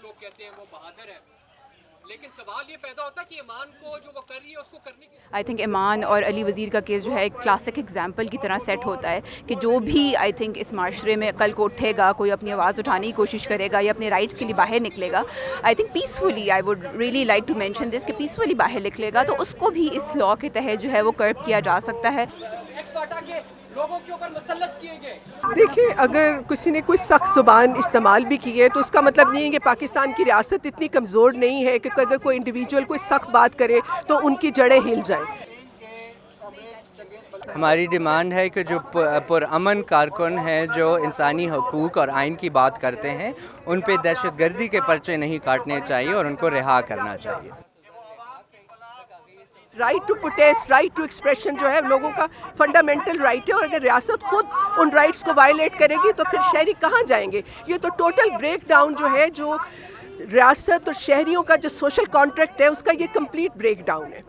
लोग कहते हैं वो बहादुर है, लेकिन सवाल ये पैदा होता है कि ईमान को जो वो कर रही है उसको करने की। आई थिंक ईमान और अली वज़ीर का केस जो है एक क्लासिक एग्जाम्पल की तरह सेट होता है कि जो भी आई थिंक इस माशरे में कल को उठेगा, कोई अपनी आवाज़ उठाने की कोशिश करेगा या अपने राइट्स के लिए बाहर निकलेगा, I think peacefully, I would really like to mention this, कि पीसफुली बाहर निकलेगा तो उसको भी इस लॉ के तहत जो है वो कर्ब किया जा सकता है। एक्स-वाटा के लोगों के ऊपर मुसल्लत किए गए। देखिए, अगर किसी ने कोई सख्त ज़ुबान इस्तेमाल भी की है तो उसका मतलब नहीं है कि पाकिस्तान की रियासत इतनी कमज़ोर नहीं है कि अगर कोई इंडिविजुअल कोई सख्त बात करे तो उनकी जड़ें हिल जाएं। हमारी डिमांड है कि जो पुरअमन कारकुन हैं जो इंसानी हकूक़ और आइन की बात करते हैं, उन पे दहशतगर्दी के पर्चे नहीं काटने चाहिए और उनको रिहा करना चाहिए। Right to protest, right to expression जो है लोगों का फंडामेंटल राइट है, और अगर रियासत खुद उन राइट्स को वायलेट करेगी तो फिर शहरी कहाँ जाएंगे? ये तो टोटल ब्रेक डाउन जो है, जो रियासत और शहरियों का जो सोशल कॉन्ट्रैक्ट है उसका ये कंप्लीट ब्रेक डाउन है।